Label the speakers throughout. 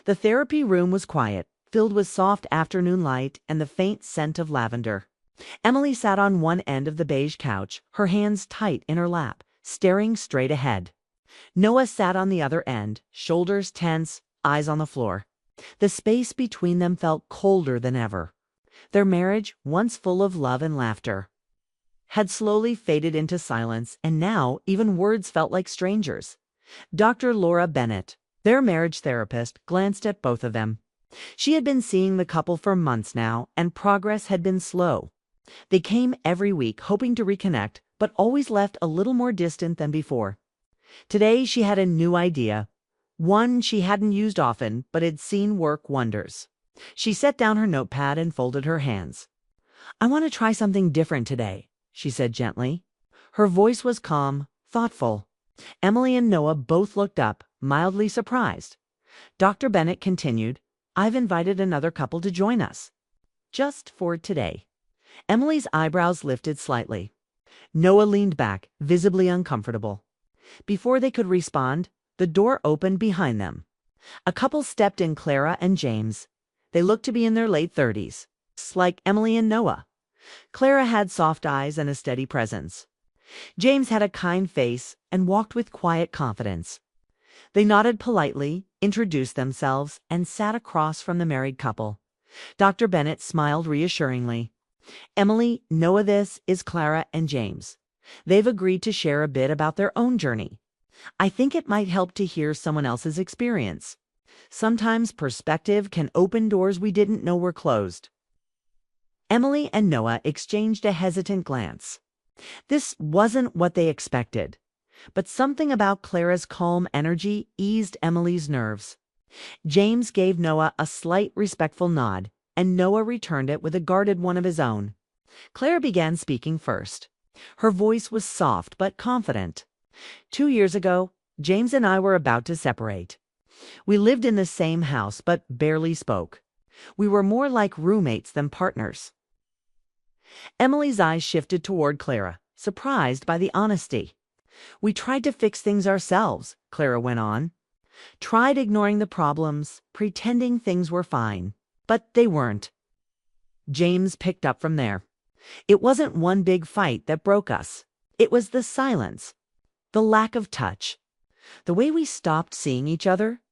Speaker 1: The therapy room was quiet, filled with soft afternoon light and the faint scent of lavender. Emily sat on one end of the beige couch, her hands tight in her lap, staring straight ahead. Noah sat on the other end, shoulders tense, eyes on the floor. The space between them felt colder than ever. Their marriage, once full of love and laughter, had slowly faded into silence, and now even words felt like strangers. Dr. Laura Bennett, their marriage therapist, glanced at both of them. She had been seeing the couple for months now, and progress had been slow. They came every week, hoping to reconnect, but always left a little more distant than before. Today she had a new idea, one she hadn't used often, but had seen work wonders. She set down her notepad and folded her hands. "I want to try something different today," she said gently. Her voice was calm, thoughtful. Emily and Noah both looked up, mildly surprised. Dr. Bennett continued, "I've invited another couple to join us. Just for today." Emily's eyebrows lifted slightly. Noah leaned back, visibly uncomfortable. Before they could respond, the door opened behind them. A couple stepped in, Clara and James. They looked to be in their late 30s, like Emily and Noah. Clara had soft eyes and a steady presence. James had a kind face and walked with quiet confidence. They nodded politely, introduced themselves, and sat across from the married couple. Dr. Bennett smiled reassuringly. "Emily, Noah, this is Clara and James. They've agreed to share a bit about their own journey. I think it might help to hear someone else's experience. Sometimes perspective can open doors we didn't know were closed." Emily and Noah exchanged a hesitant glance. This wasn't what they expected, but something about Clara's calm energy eased Emily's nerves. James gave Noah a slight respectful nod, and Noah returned it with a guarded one of his own. Clara began speaking first. Her voice was soft but confident. "2 years ago, James and I were about to separate. We lived in the same house but barely spoke. We were more like roommates than partners." Emily's eyes shifted toward Clara, surprised by the honesty. "We tried to fix things ourselves," Clara went on. "Tried ignoring the problems, pretending things were fine. But they weren't." James picked up from there. "It wasn't one big fight that broke us. It was the silence, the lack of touch, the way we stopped seeing each other."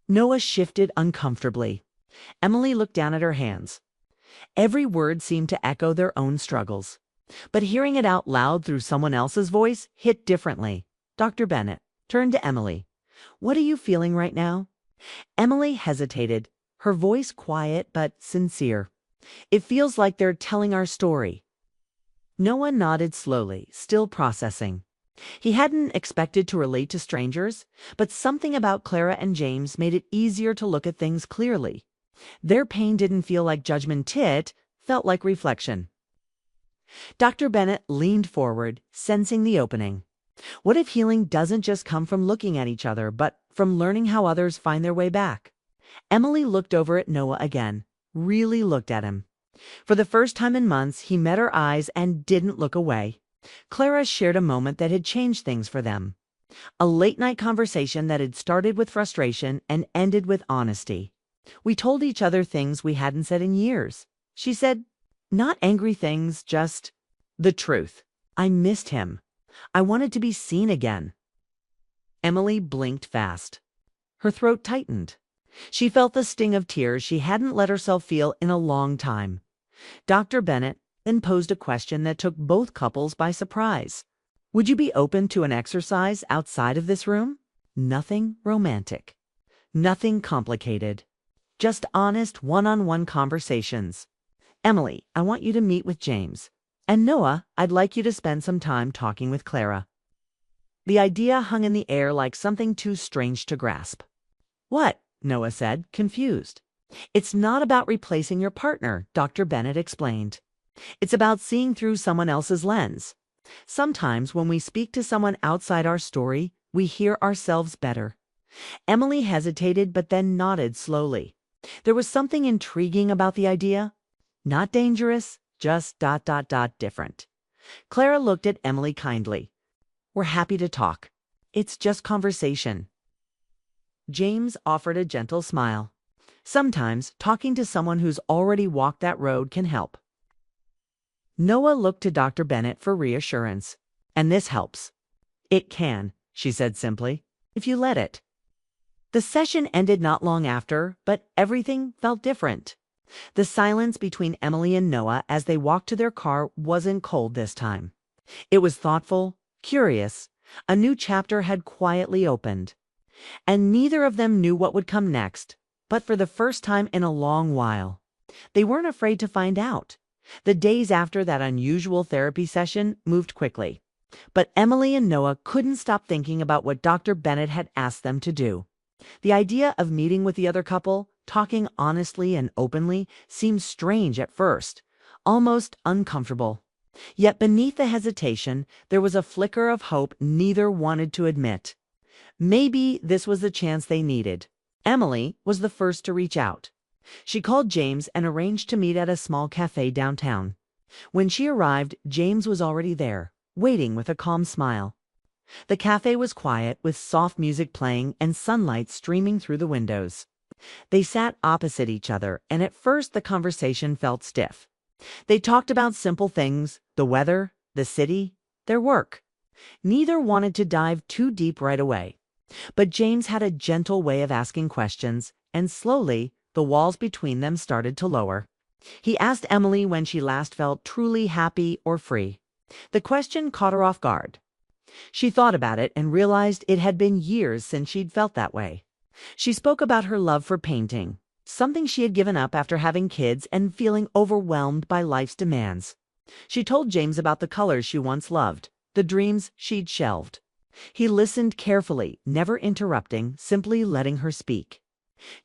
Speaker 1: Noah shifted uncomfortably. Emily looked down at her hands. Every word seemed to echo their own struggles. But hearing it out loud through someone else's voice hit differently. Dr. Bennett turned to Emily. "What are you feeling right now?" Emily hesitated, her voice quiet but sincere. "It feels like they're telling our story." Noah nodded slowly, still processing. He hadn't expected to relate to strangers, but something about Clara and James made it easier to look at things clearly. Their pain didn't feel like judgment, it felt like reflection. Dr. Bennett leaned forward, sensing the opening. What if healing doesn't just come from looking at each other, but from learning how others find their way back? Emily looked over at Noah again, really looked at him. For the first time in months, he met her eyes and didn't look away. Clara shared a moment that had changed things for them. A late-night conversation that had started with frustration and ended with honesty. "We told each other things we hadn't said in years," she said. "Not angry things, just the truth. I missed him. I wanted to be seen again." Emily blinked fast. Her throat tightened. She felt the sting of tears she hadn't let herself feel in a long time. Dr. Bennett then posed a question that took both couples by surprise. "Would you be open to an exercise outside of this room? Nothing romantic. Nothing complicated. Just honest one-on-one conversations. Emily, I want you to meet with James. And Noah, I'd like you to spend some time talking with Clara." The idea hung in the air like something too strange to grasp. "What?" Noah said, confused. "It's not about replacing your partner," Dr. Bennett explained. "It's about seeing through someone else's lens. Sometimes when we speak to someone outside our story, we hear ourselves better." Emily hesitated but then nodded slowly. There was something intriguing about the idea. Not dangerous, just different. Clara looked at Emily kindly. "We're happy to talk. It's just conversation." James offered a gentle smile. Sometimes talking to someone who's already walked that road can help. Noah looked to Dr. Bennett for reassurance. And this helps. It can, she said simply, if you let it. The session ended not long after, but everything felt different. The silence between Emily and Noah as they walked to their car wasn't cold this time. It was thoughtful, curious. A new chapter had quietly opened. And neither of them knew what would come next, but for the first time in a long while. They weren't afraid to find out. The days after that unusual therapy session moved quickly. But Emily and Noah couldn't stop thinking about what Dr. Bennett had asked them to do. The idea of meeting with the other couple, talking honestly and openly, seemed strange at first, almost uncomfortable. Yet beneath the hesitation, there was a flicker of hope neither wanted to admit. Maybe this was the chance they needed. Emily was the first to reach out. She called James and arranged to meet at a small cafe downtown. When she arrived, James was already there, waiting with a calm smile. The cafe was quiet, with soft music playing and sunlight streaming through the windows. They sat opposite each other, and at first the conversation felt stiff. They talked about simple things, the weather, the city, their work. Neither wanted to dive too deep right away. But James had a gentle way of asking questions, and slowly, the walls between them started to lower. He asked Emily when she last felt truly happy or free. The question caught her off guard. She thought about it and realized it had been years since she'd felt that way. She spoke about her love for painting, something she had given up after having kids and feeling overwhelmed by life's demands. She told James about the colors she once loved, the dreams she'd shelved. He listened carefully, never interrupting, simply letting her speak.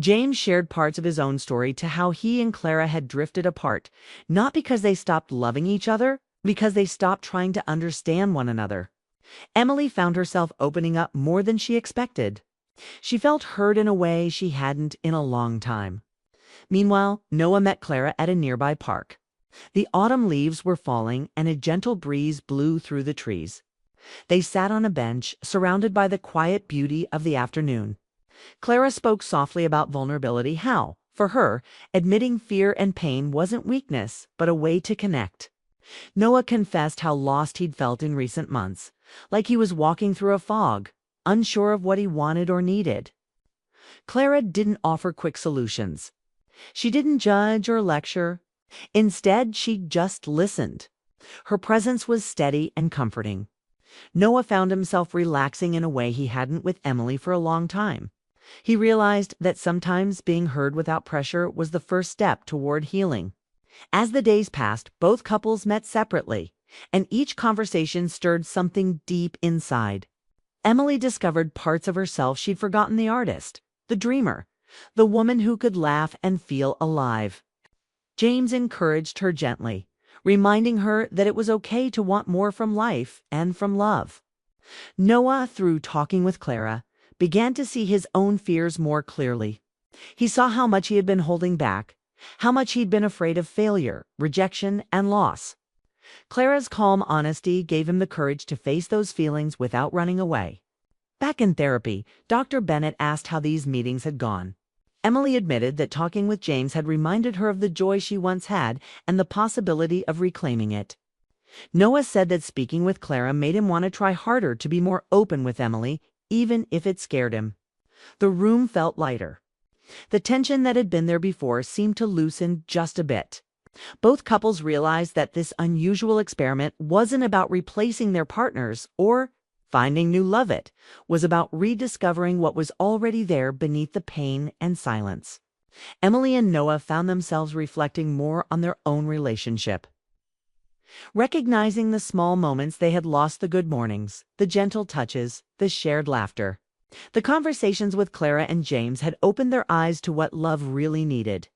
Speaker 1: James shared parts of his own story to how he and Clara had drifted apart, not because they stopped loving each other, because they stopped trying to understand one another. Emily found herself opening up more than she expected. She felt heard in a way she hadn't in a long time. Meanwhile, Noah met Clara at a nearby park. The autumn leaves were falling and a gentle breeze blew through the trees. They sat on a bench, surrounded by the quiet beauty of the afternoon. Clara spoke softly about vulnerability, how, for her, admitting fear and pain wasn't weakness, but a way to connect. Noah confessed how lost he'd felt in recent months, like he was walking through a fog, unsure of what he wanted or needed. Clara didn't offer quick solutions. She didn't judge or lecture. Instead, she just listened. Her presence was steady and comforting. Noah found himself relaxing in a way he hadn't with Emily for a long time. He realized that sometimes being heard without pressure was the first step toward healing. As the days passed, both couples met separately, and each conversation stirred something deep inside. Emily discovered parts of herself she'd forgotten: the artist, the dreamer, the woman who could laugh and feel alive. James encouraged her gently, reminding her that it was okay to want more from life and from love. Noah, through talking with Clara, began to see his own fears more clearly. He saw how much he had been holding back, how much he'd been afraid of failure, rejection, and loss. Clara's calm honesty gave him the courage to face those feelings without running away. Back in therapy, Dr. Bennett asked how these meetings had gone. Emily admitted that talking with James had reminded her of the joy she once had and the possibility of reclaiming it. Noah said that speaking with Clara made him want to try harder to be more open with Emily, even if it scared him. The room felt lighter. The tension that had been there before seemed to loosen just a bit. Both couples realized that this unusual experiment wasn't about replacing their partners or finding new love. It was about rediscovering what was already there beneath the pain and silence. Emily and Noah found themselves reflecting more on their own relationship. Recognizing the small moments they had lost: the good mornings, the gentle touches, the shared laughter. The conversations with Clara and James had opened their eyes to what love really needed: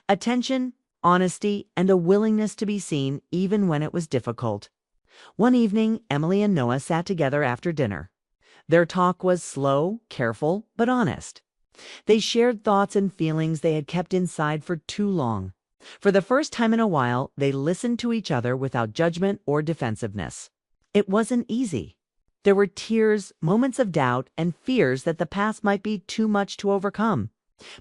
Speaker 1: attention, honesty, and a willingness to be seen even when it was difficult. One evening, Emily and Noah sat together after dinner. Their talk was slow, careful, but honest. They shared thoughts and feelings they had kept inside for too long. For the first time in a while, they listened to each other without judgment or defensiveness. It wasn't easy. There were tears, moments of doubt, and fears that the past might be too much to overcome.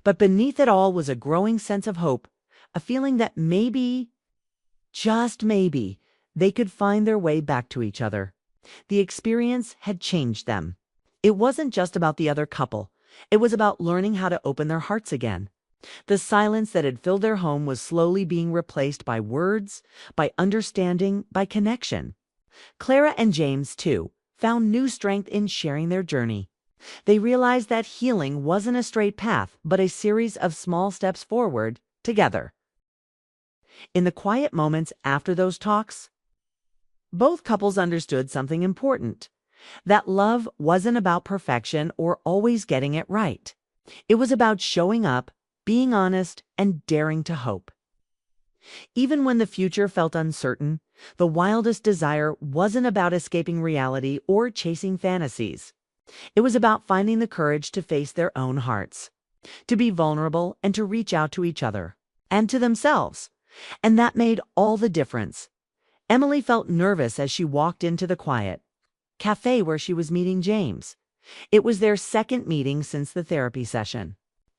Speaker 1: But beneath it all was a growing sense of hope, a feeling that maybe, just maybe, they could find their way back to each other. The experience had changed them. It wasn't just about the other couple. It was about learning how to open their hearts again. The silence that had filled their home was slowly being replaced by words, by understanding, by connection. Clara and James, too, found new strength in sharing their journey. They realized that healing wasn't a straight path, but a series of small steps forward, together. In the quiet moments after those talks, both couples understood something important. That love wasn't about perfection or always getting it right. It was about showing up, being honest, and daring to hope. Even when the future felt uncertain, the wildest desire wasn't about escaping reality or chasing fantasies. It was about finding the courage to face their own hearts, to be vulnerable and to reach out to each other, and to themselves. And that made all the difference. Emily felt nervous as she walked into the quiet cafe where she was meeting James. It was their second meeting since the therapy session,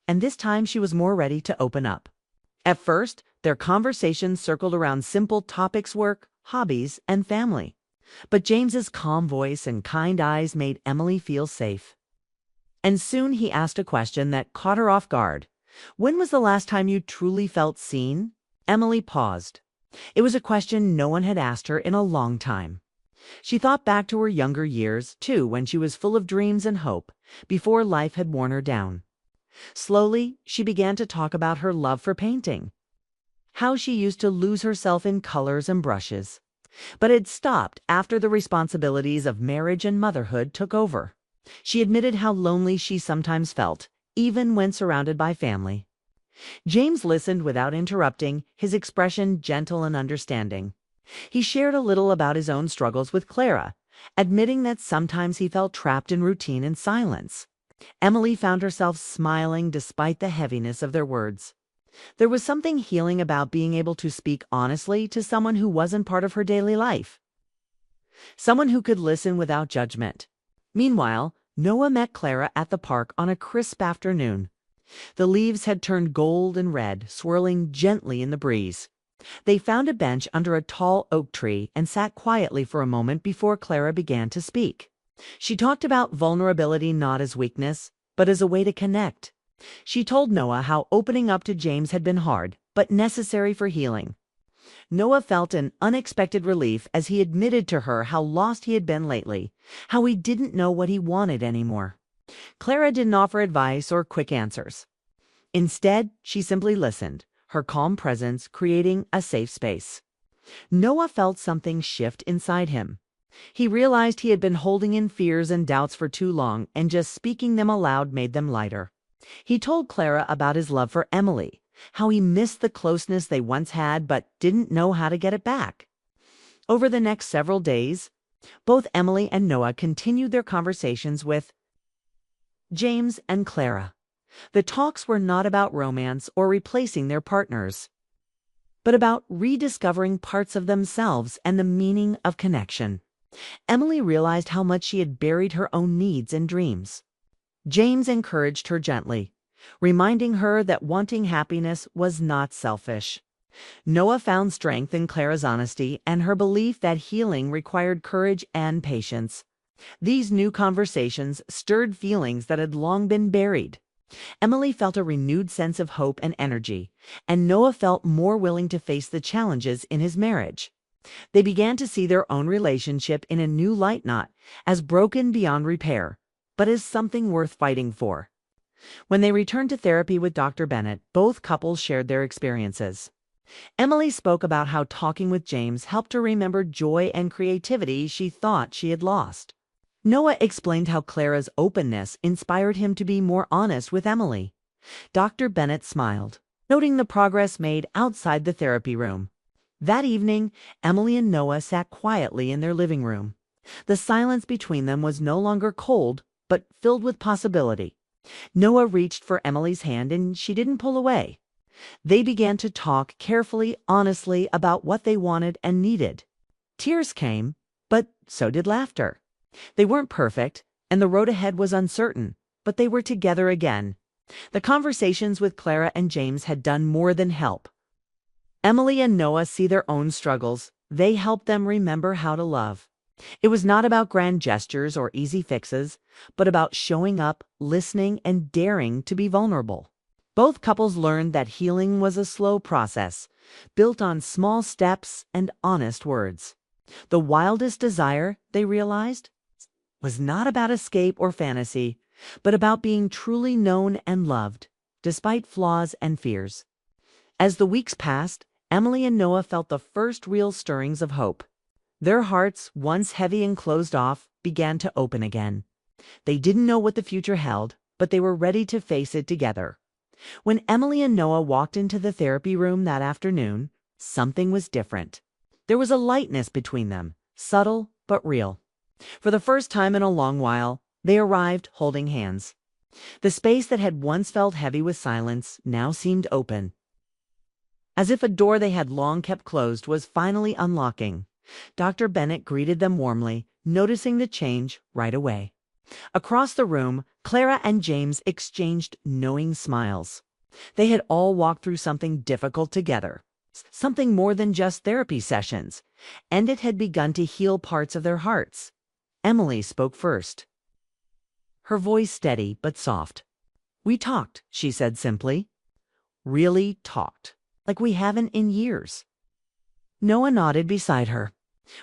Speaker 1: and this time she was more ready to open up. At first, their conversations circled around simple topics: work, hobbies, and family. But James's calm voice and kind eyes made Emily feel safe. And soon he asked a question that caught her off guard. "When was the last time you truly felt seen?" Emily paused. It was a question no one had asked her in a long time. She thought back to her younger years, too, when she was full of dreams and hope, before life had worn her down. Slowly, she began to talk about her love for painting, how she used to lose herself in colors and brushes, but had stopped after the responsibilities of marriage and motherhood took over. She admitted how lonely she sometimes felt, even when surrounded by family. James listened without interrupting, his expression gentle and understanding. He shared a little about his own struggles with Clara, admitting that sometimes he felt trapped in routine and silence. Emily found herself smiling despite the heaviness of their words. There was something healing about being able to speak honestly to someone who wasn't part of her daily life, someone who could listen without judgment. Meanwhile, Noah met Clara at the park on a crisp afternoon. The leaves had turned gold and red, swirling gently in the breeze. They found a bench under a tall oak tree and sat quietly for a moment before Clara began to speak. She talked about vulnerability not as weakness, but as a way to connect. She told Noah how opening up to James had been hard, but necessary for healing. Noah felt an unexpected relief as he admitted to her how lost he had been lately, how he didn't know what he wanted anymore. Clara didn't offer advice or quick answers. Instead, she simply listened, her calm presence creating a safe space. Noah felt something shift inside him. He realized he had been holding in fears and doubts for too long, and just speaking them aloud made them lighter. He told Clara about his love for Emily, how he missed the closeness they once had but didn't know how to get it back. Over the next several days, both Emily and Noah continued their conversations with James and Clara. The talks were not about romance or replacing their partners, but about rediscovering parts of themselves and the meaning of connection. Emily realized how much she had buried her own needs and dreams. James encouraged her gently, reminding her that wanting happiness was not selfish. Noah found strength in Clara's honesty and her belief that healing required courage and patience. These new conversations stirred feelings that had long been buried. Emily felt a renewed sense of hope and energy, and Noah felt more willing to face the challenges in his marriage. They began to see their own relationship in a new light, not as broken beyond repair, but as something worth fighting for. When they returned to therapy with Dr. Bennett, both couples shared their experiences. Emily spoke about how talking with James helped her remember joy and creativity she thought she had lost. Noah explained how Clara's openness inspired him to be more honest with Emily. Dr. Bennett smiled, noting the progress made outside the therapy room. That evening, Emily and Noah sat quietly in their living room. The silence between them was no longer cold, but filled with possibility. Noah reached for Emily's hand and she didn't pull away. They began to talk carefully, honestly about what they wanted and needed. Tears came, but so did laughter. They weren't perfect, and the road ahead was uncertain, but they were together again. The conversations with Clara and James had done more than help. Emily and Noah see their own struggles. They help them remember how to love. It was not about grand gestures or easy fixes, but about showing up, listening, and daring to be vulnerable. Both couples learned that healing was a slow process, built on small steps and honest words. The wildest desire, they realized, was not about escape or fantasy, but about being truly known and loved, despite flaws and fears. As the weeks passed, Emily and Noah felt the first real stirrings of hope. Their hearts, once heavy and closed off, began to open again. They didn't know what the future held, but they were ready to face it together. When Emily and Noah walked into the therapy room that afternoon, something was different. There was a lightness between them, subtle but real. For the first time in a long while, they arrived holding hands. The space that had once felt heavy with silence now seemed open, as if a door they had long kept closed was finally unlocking. Dr. Bennett greeted them warmly, noticing the change right away. Across the room, Clara and James exchanged knowing smiles. They had all walked through something difficult together, something more than just therapy sessions, and it had begun to heal parts of their hearts. Emily spoke first, her voice steady but soft. "We talked," she said simply. "Really talked, like we haven't in years." Noah nodded beside her.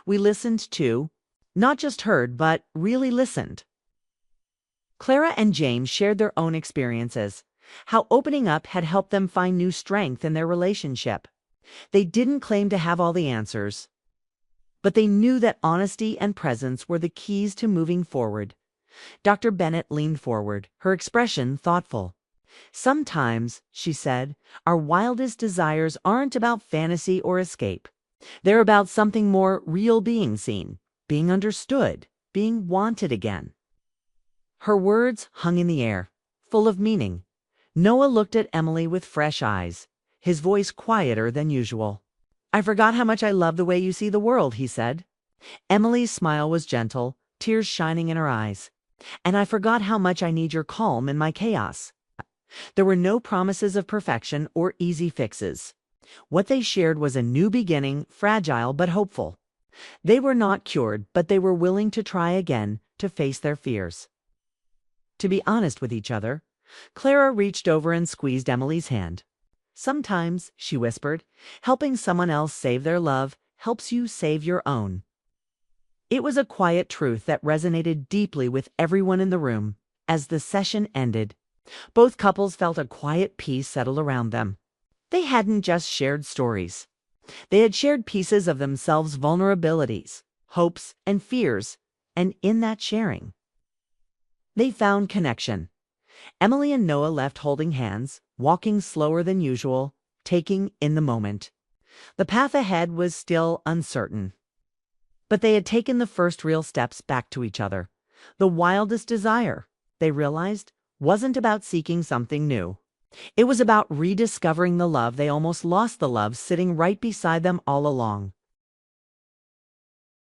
Speaker 1: "We listened too. Not just heard, but really listened." Clara and James shared their own experiences, how opening up had helped them find new strength in their relationship. They didn't claim to have all the answers, but they knew that honesty and presence were the keys to moving forward. Dr. Bennett leaned forward, her expression thoughtful. "Sometimes," she said, "our wildest desires aren't about fantasy or escape. They're about something more real, being seen, being understood, being wanted again." Her words hung in the air, full of meaning. Noah looked at Emily with fresh eyes, his voice quieter than usual. "I forgot how much I love the way you see the world," he said. Emily's smile was gentle, tears shining in her eyes. "And I forgot how much I need your calm in my chaos." There were no promises of perfection or easy fixes. What they shared was a new beginning, fragile but hopeful. They were not cured, but they were willing to try again, to face their fears, to be honest with each other. Clara reached over and squeezed Emily's hand. "Sometimes," she whispered, "helping someone else save their love helps you save your own." It was a quiet truth that resonated deeply with everyone in the room. As the session ended, both couples felt a quiet peace settle around them. They hadn't just shared stories. They had shared pieces of themselves, vulnerabilities, hopes, and fears, and in that sharing, they found connection. Emily and Noah left holding hands, walking slower than usual, taking in the moment. The path ahead was still uncertain, but they had taken the first real steps back to each other. The wildest desire, they realized, wasn't about seeking something new. It was about rediscovering the love they almost lost, the love sitting right beside them all along.